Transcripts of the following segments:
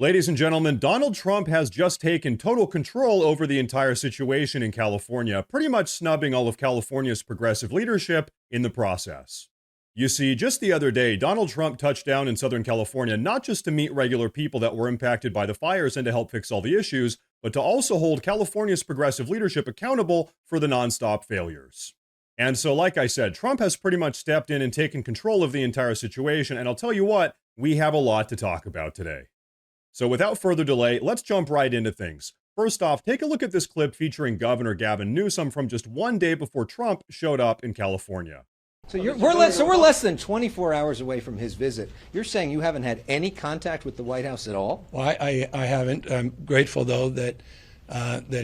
Ladies and gentlemen, Donald Trump has just taken total control over the entire situation in California, pretty much snubbing all of California's progressive leadership in the process. You see, just the other day, Donald Trump touched down in Southern California not just to meet regular people that were impacted by the fires and to help fix all the issues, but to also hold California's progressive leadership accountable for the nonstop failures. And so, like I said, Trump has pretty much stepped in and taken control of the entire situation, and I'll tell you what, we have a lot to talk about today. So without further delay, let's jump right into things. First off, take a look at this clip featuring Governor Gavin Newsom from just one day before Trump showed up in California. So we're less than 24 hours away from his visit. You're saying you haven't had any contact with the White House at all? Well, I haven't. I'm grateful, though, that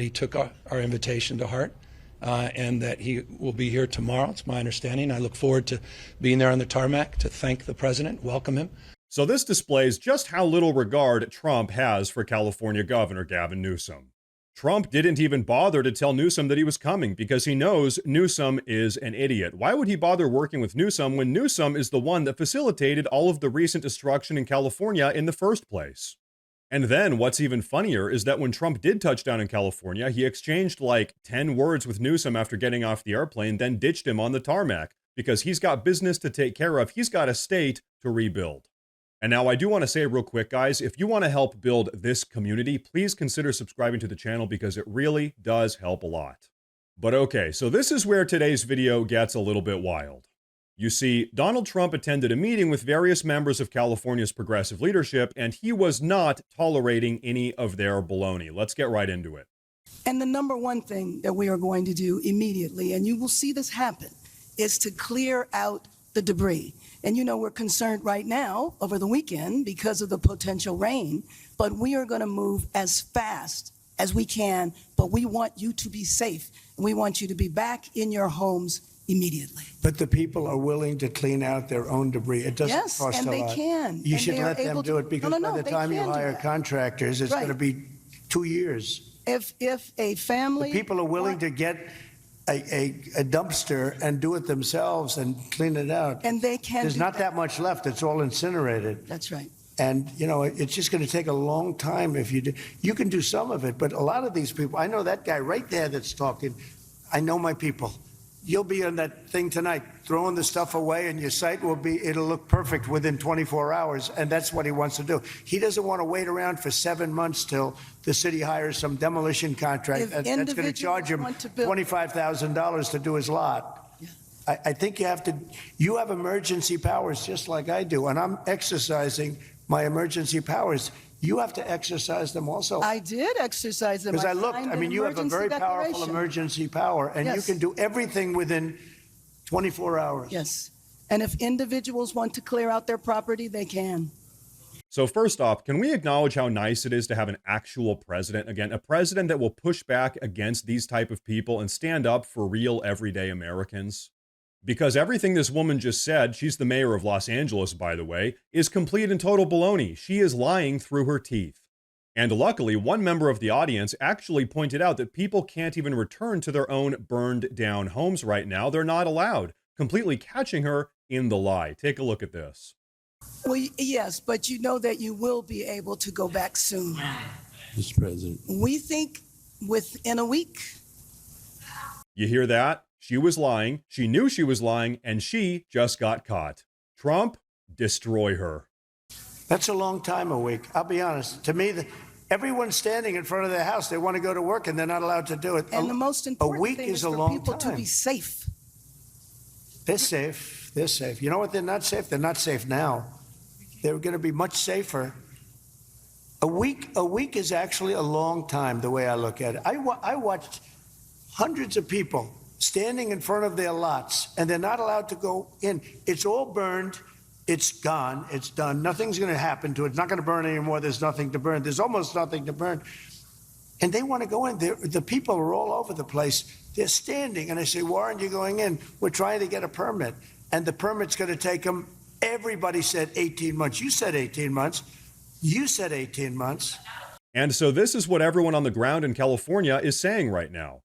he took our invitation to heart and that he will be here tomorrow. It's my understanding. I look forward to being there on the tarmac to thank the president, welcome him. So this displays just how little regard Trump has for California Governor Gavin Newsom. Trump didn't even bother to tell Newsom that he was coming because he knows Newsom is an idiot. Why would he bother working with Newsom when Newsom is the one that facilitated all of the recent destruction in California in the first place? And then what's even funnier is that when Trump did touch down in California, he exchanged like 10 words with Newsom after getting off the airplane, then ditched him on the tarmac because he's got business to take care of. He's got a state to rebuild. And now I do want to say real quick, guys, if you want to help build this community, please consider subscribing to the channel because it really does help a lot. But okay, so this is where today's video gets a little bit wild. You see, Donald Trump attended a meeting with various members of California's progressive leadership, and he was not tolerating any of their baloney. Let's get right into it. And the number one thing that we are going to do immediately, and you will see this happen, is to clear out the debris. And you know, we're concerned right now over the weekend because of the potential rain, but we are going to move as fast as we can, but we want you to be safe. And we want you to be back in your homes immediately. But the people are willing to clean out their own debris. It doesn't cost a lot. Yes, and they can. You should let them do it because by the time you hire contractors, it's going to be 2 years. If a family... The people are willing to get a dumpster and do it themselves and clean it out. And they can. There's not that much left. It's all incinerated. That's right. And, you know, it's just going to take a long time if you do. You can do some of it, but a lot of these people, I know that guy right there that's talking. I know my people. You'll be on that thing tonight, throwing the stuff away, and your site it'll look perfect within 24 hours, and that's what he wants to do. He doesn't want to wait around for 7 months till the city hires some demolition contract that's going to charge him $25,000 to do his lot. Yeah. I think you have emergency powers just like I do, and I'm exercising my emergency powers. You have to exercise them also. I did exercise them. Because I looked, I mean, you have a very powerful emergency power, and you can do everything within 24 hours. Yes. And if individuals want to clear out their property, they can. So first off, can we acknowledge how nice it is to have an actual president? Again, a president that will push back against these type of people and stand up for real everyday Americans? Because everything this woman just said, she's the mayor of Los Angeles, by the way, is complete and total baloney. She is lying through her teeth. And luckily, one member of the audience actually pointed out that people can't even return to their own burned down homes right now. They're not allowed, completely catching her in the lie. Take a look at this. Well, yes, but you know that you will be able to go back soon. Mr. President. We think within a week. You hear that? She was lying, she knew she was lying, and she just got caught. Trump, destroy her. That's a long time, a week. I'll be honest. To me, everyone's standing in front of their house. They want to go to work, and they're not allowed to do it. And the most important thing is for people to be safe. They're safe. They're safe. You know what? They're not safe. They're not safe now. They're going to be much safer. A week is actually a long time, the way I look at it. I watched hundreds of people standing in front of their lots, and they're not allowed to go in. It's all burned. It's gone. It's done. Nothing's going to happen to it. It's not going to burn anymore. There's nothing to burn. There's almost nothing to burn. And they want to go in. The people are all over the place. They're standing. And I say, why aren't you going in? We're trying to get a permit. And the permit's going to take them, everybody said 18 months. You said 18 months. You said 18 months. And so this is what everyone on the ground in California is saying right now.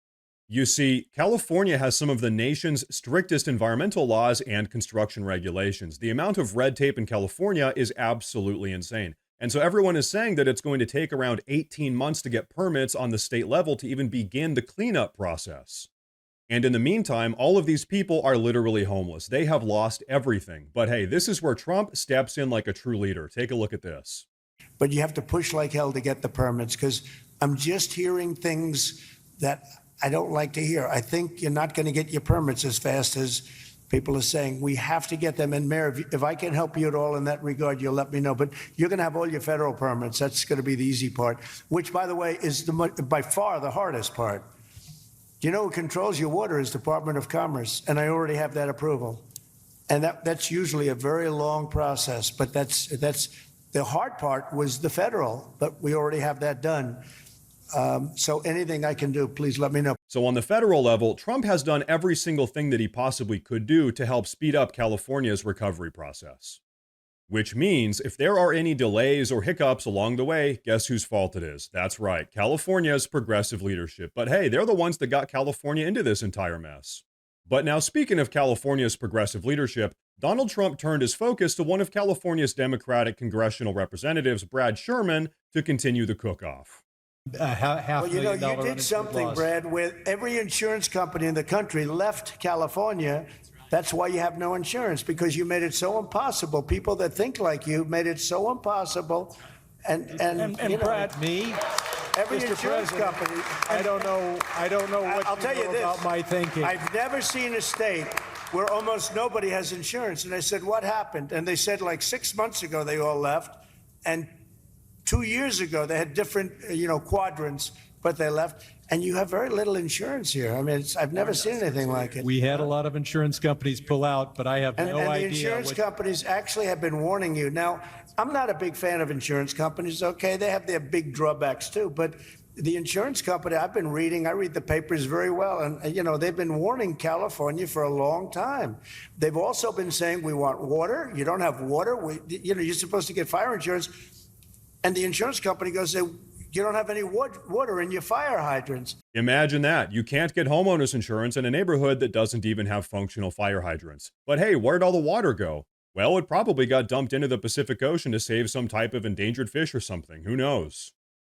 You see, California has some of the nation's strictest environmental laws and construction regulations. The amount of red tape in California is absolutely insane. And so everyone is saying that it's going to take around 18 months to get permits on the state level to even begin the cleanup process. And in the meantime, all of these people are literally homeless. They have lost everything. But hey, this is where Trump steps in like a true leader. Take a look at this. But you have to push like hell to get the permits, because I'm just hearing things that I don't like to hear. I think you're not going to get your permits as fast as people are saying. We have to get them. And Mayor, if I can help you at all in that regard, you'll let me know. But you're going to have all your federal permits. That's going to be the easy part, which, by the way, is by far the hardest part. You know who controls your water is Department of Commerce, and I already have that approval. And that's usually a very long process, but that's the hard part was the federal, but we already have that done. So anything I can do, please let me know. So on the federal level, Trump has done every single thing that he possibly could do to help speed up California's recovery process. Which means if there are any delays or hiccups along the way, guess whose fault it is? That's right, California's progressive leadership. But hey, they're the ones that got California into this entire mess. But now, speaking of California's progressive leadership, Donald Trump turned his focus to one of California's Democratic congressional representatives, Brad Sherman, to continue the cook-off. Well, you know, you did something, Brad, where every insurance company in the country left California. That's why you have no insurance, because you made it so impossible. People that think like you made it so impossible. And you know, Brad, me, every Mr. insurance President, company. I don't know what I'll tell you this, about my thinking. I've never seen a state where almost nobody has insurance. And I said, what happened? And they said like 6 months ago they all left, and 2 years ago they had different quadrants, but they left. And you have very little insurance here. I mean, I've never seen anything like it. We had a lot of insurance companies pull out, but I have no idea. And the insurance companies actually have been warning you. Now, I'm not a big fan of insurance companies, okay? They have their big drawbacks too. But the insurance company, I read the papers very well. And, they've been warning California for a long time. They've also been saying, we want water. You don't have water. You're supposed to get fire insurance. And the insurance company goes, you don't have any water in your fire hydrants. Imagine that. You can't get homeowners insurance in a neighborhood that doesn't even have functional fire hydrants. But hey, where'd all the water go? Well, it probably got dumped into the Pacific Ocean to save some type of endangered fish or something. Who knows?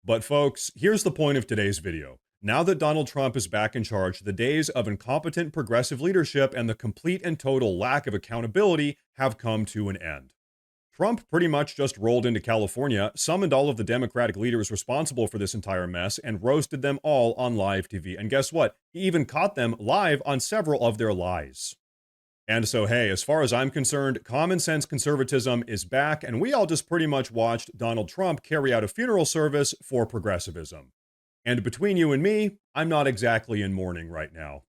But folks, here's the point of today's video. Now that Donald Trump is back in charge, the days of incompetent progressive leadership and the complete and total lack of accountability have come to an end. Trump pretty much just rolled into California, summoned all of the Democratic leaders responsible for this entire mess, and roasted them all on live TV. And guess what? He even caught them live on several of their lies. And so, hey, as far as I'm concerned, common sense conservatism is back, and we all just pretty much watched Donald Trump carry out a funeral service for progressivism. And between you and me, I'm not exactly in mourning right now.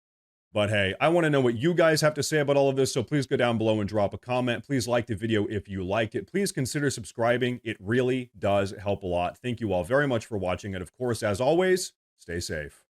But hey, I want to know what you guys have to say about all of this, so please go down below and drop a comment. Please like the video if you liked it. Please consider subscribing. It really does help a lot. Thank you all very much for watching, and of course, as always, stay safe.